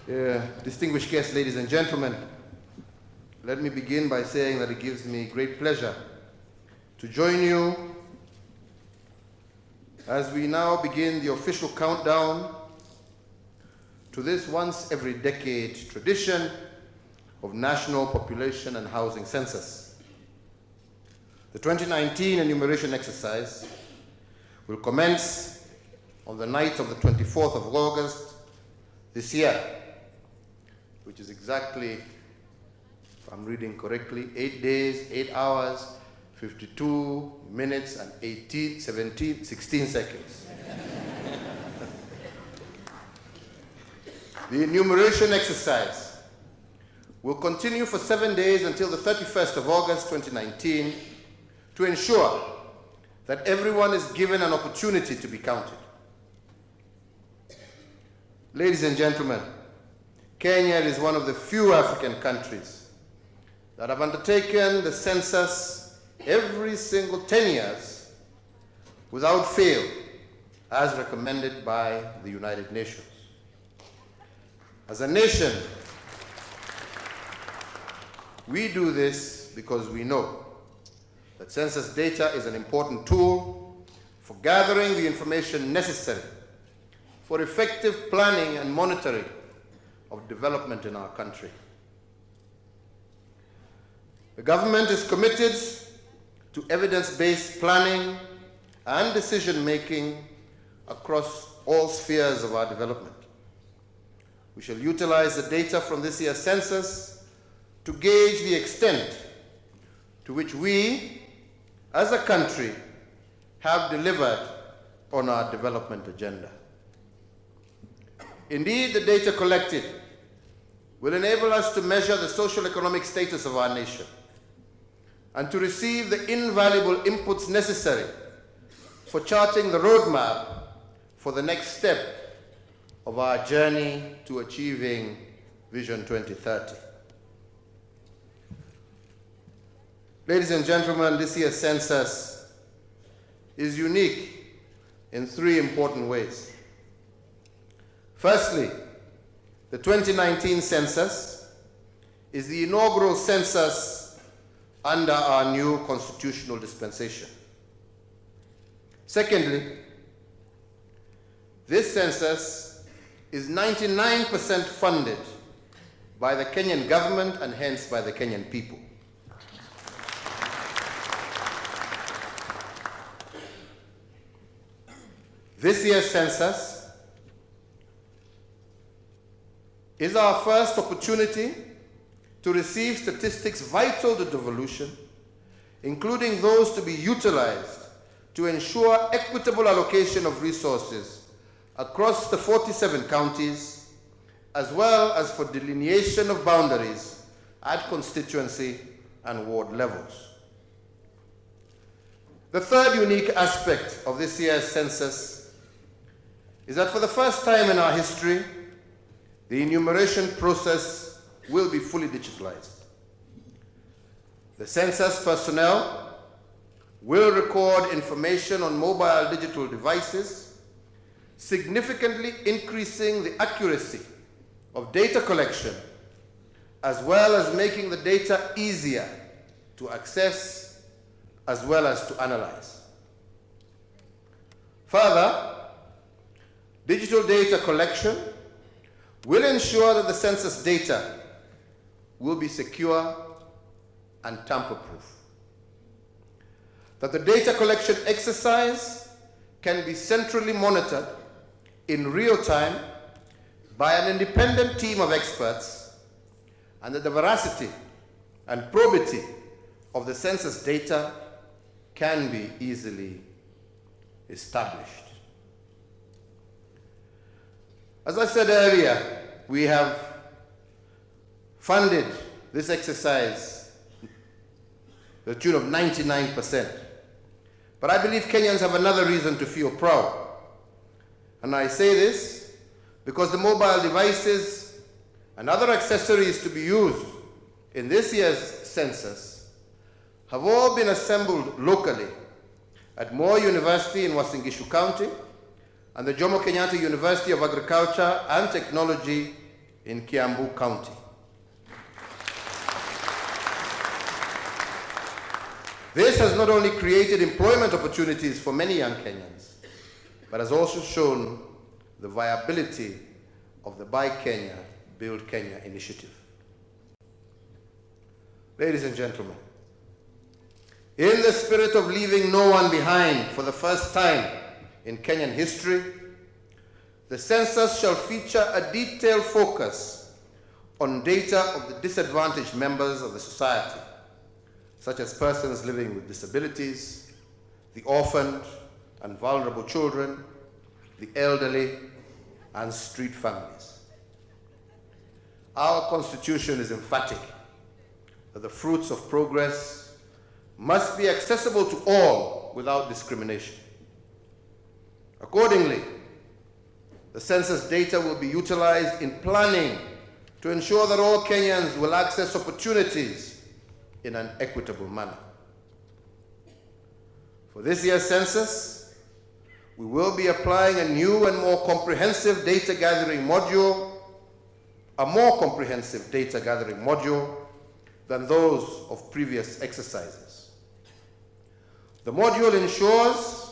Distinguished guests, ladies and gentlemen, let me begin by saying that it gives me great pleasure to join you as we now begin the official countdown to this once every decade tradition of National Population and Housing Census. The 2019 enumeration exercise will commence on the night of the 24th of August this year, which is exactly, if I'm reading correctly, 8 days, 8 hours, 52 minutes and 16 seconds. The enumeration exercise will continue for 7 days until the 31st of August 2019 to ensure that everyone is given an opportunity to be counted. Ladies and gentlemen, Kenya is one of the few African countries that have undertaken the census every single 10 years without fail, as recommended by the United Nations. As a nation, we do this because we know that census data is an important tool for gathering the information necessary for effective planning and monitoring of development in our country. The government is committed to evidence-based planning and decision-making across all spheres of our development. We shall utilize the data from this year's census to gauge the extent to which we, as a country, have delivered on our development agenda. Indeed, the data collected will enable us to measure the socio-economic status of our nation and to receive the invaluable inputs necessary for charting the roadmap for the next step of our journey to achieving Vision 2030. Ladies and gentlemen, this year's census is unique in 3 important ways. Firstly, the 2019 census is the inaugural census under our new constitutional dispensation. Secondly, this census is 99% funded by the Kenyan government and hence by the Kenyan people. This year's census is our first opportunity to receive statistics vital to devolution, including those to be utilized to ensure equitable allocation of resources across the 47 counties, as well as for delineation of boundaries at constituency and ward levels. The third unique aspect of this year's census is that for the first time in our history, the enumeration process will be fully digitalized. The census personnel will record information on mobile digital devices, significantly increasing the accuracy of data collection, as well as making the data easier to access, as well as to analyze. Further, digital data collection will ensure that the census data will be secure and tamper-proof. That the data collection exercise can be centrally monitored in real time by an independent team of experts, and that the veracity and probity of the census data can be easily established. As I said earlier, we have funded this exercise to the tune of 99%. But I believe Kenyans have another reason to feel proud. And I say this because the mobile devices and other accessories to be used in this year's census have all been assembled locally at Moi University in Uasin Gishu County and the Jomo Kenyatta University of Agriculture and Technology in Kiambu County. This has not only created employment opportunities for many young Kenyans, but has also shown the viability of the Buy Kenya, Build Kenya initiative. Ladies and gentlemen, in the spirit of leaving no one behind for the first time in Kenyan history, the census shall feature a detailed focus on data of the disadvantaged members of the society, such as persons living with disabilities, the orphaned and vulnerable children, the elderly, and street families. Our Constitution is emphatic that the fruits of progress must be accessible to all without discrimination. Accordingly, the census data will be utilized in planning to ensure that all Kenyans will access opportunities in an equitable manner. For this year's census, we will be applying a new and more comprehensive data gathering module, than those of previous exercises. The module ensures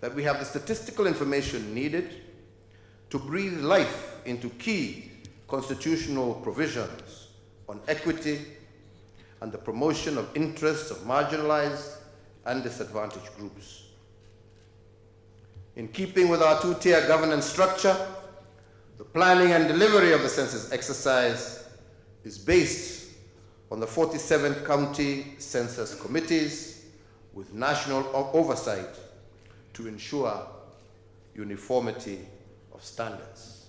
that we have the statistical information needed to breathe life into key constitutional provisions on equity and the promotion of interests of marginalized and disadvantaged groups. In keeping with our two-tier governance structure, the planning and delivery of the census exercise is based on the 47 county census committees with national oversight to ensure uniformity of standards.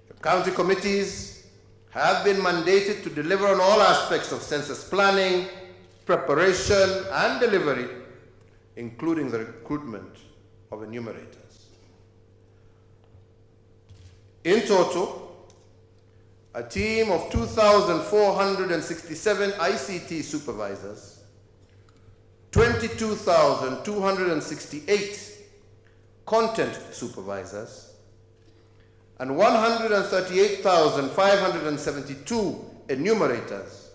The county committees have been mandated to deliver on all aspects of census planning, preparation, and delivery, including the recruitment of enumerators. In total, a team of 2,467 ICT supervisors, 22,268 content supervisors, and 138,572 enumerators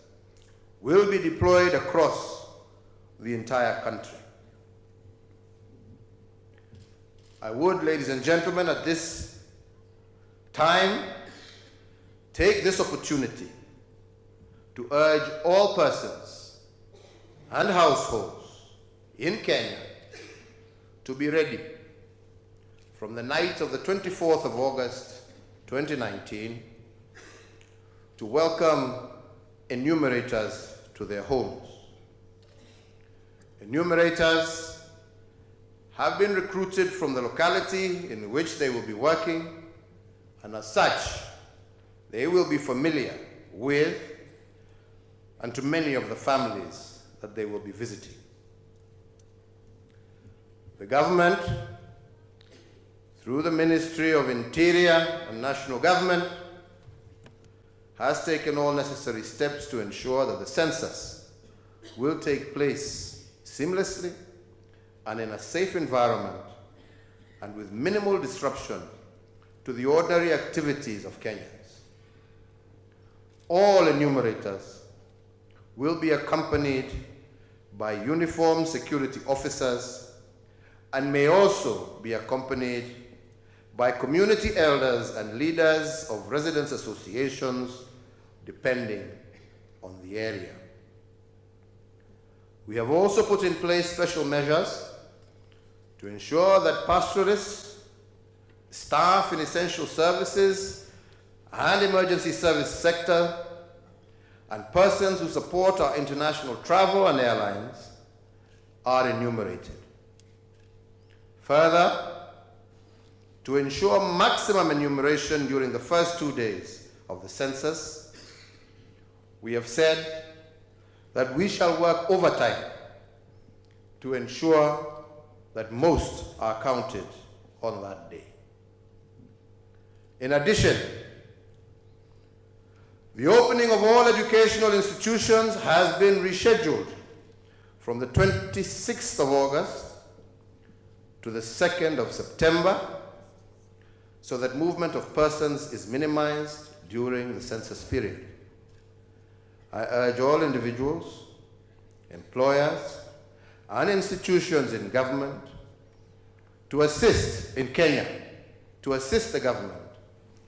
will be deployed across the entire country. I would, ladies and gentlemen, at this time, take this opportunity to urge all persons and households in Kenya to be ready from the night of the 24th of August, 2019, to welcome enumerators to their homes. Enumerators have been recruited from the locality in which they will be working, and as such, they will be familiar with and to many of the families that they will be visiting. The government, through the Ministry of Interior and National Government, has taken all necessary steps to ensure that the census will take place seamlessly and in a safe environment and with minimal disruption to the ordinary activities of Kenyans. All enumerators will be accompanied by uniformed security officers and may also be accompanied by community elders and leaders of residents' associations, depending on the area. We have also put in place special measures to ensure that pastoralists, staff in essential services and emergency service sector, and persons who support our international travel and airlines are enumerated. Further, to ensure maximum enumeration during the first 2 days of the census, we have said that we shall work overtime to ensure that most are counted on that day. In addition, the opening of all educational institutions has been rescheduled from the 26th of August to the 2nd of September, so that movement of persons is minimized during the census period. I urge all individuals, employers, and institutions in government to assist in Kenya, to assist the government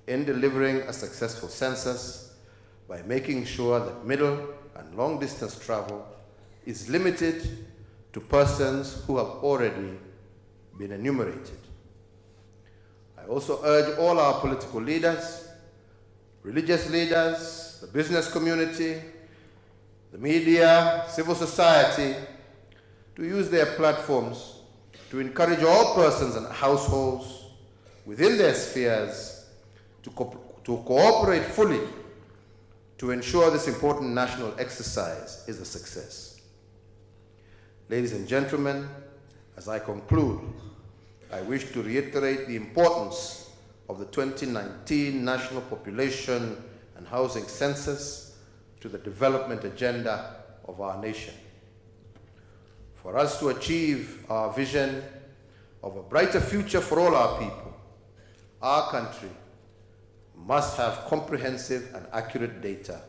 in delivering a successful census by making sure that middle and long distance travel is limited to persons who have already been enumerated. I also urge all our political leaders, religious leaders, the business community, the media, civil society, to use their platforms to encourage all persons and households within their spheres to cooperate fully to ensure this important national exercise is a success. Ladies and gentlemen, as I conclude, I wish to reiterate the importance of the 2019 National Population and Housing Census to the development agenda of our nation. For us to achieve our vision of a brighter future for all our people, our country must have comprehensive and accurate data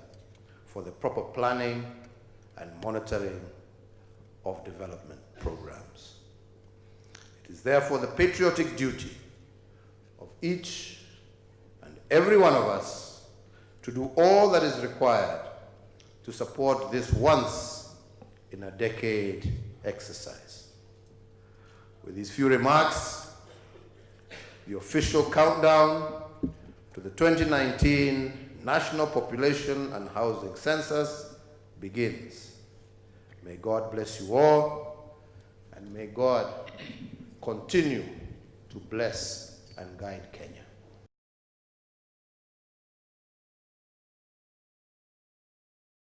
for the proper planning and monitoring of development programs. It is therefore the patriotic duty of each and every one of us to do all that is required to support this once-in-a-decade exercise. With these few remarks, the official countdown to the 2019 National Population and Housing Census begins. May God bless you all, and may God continue to bless and guide Kenya.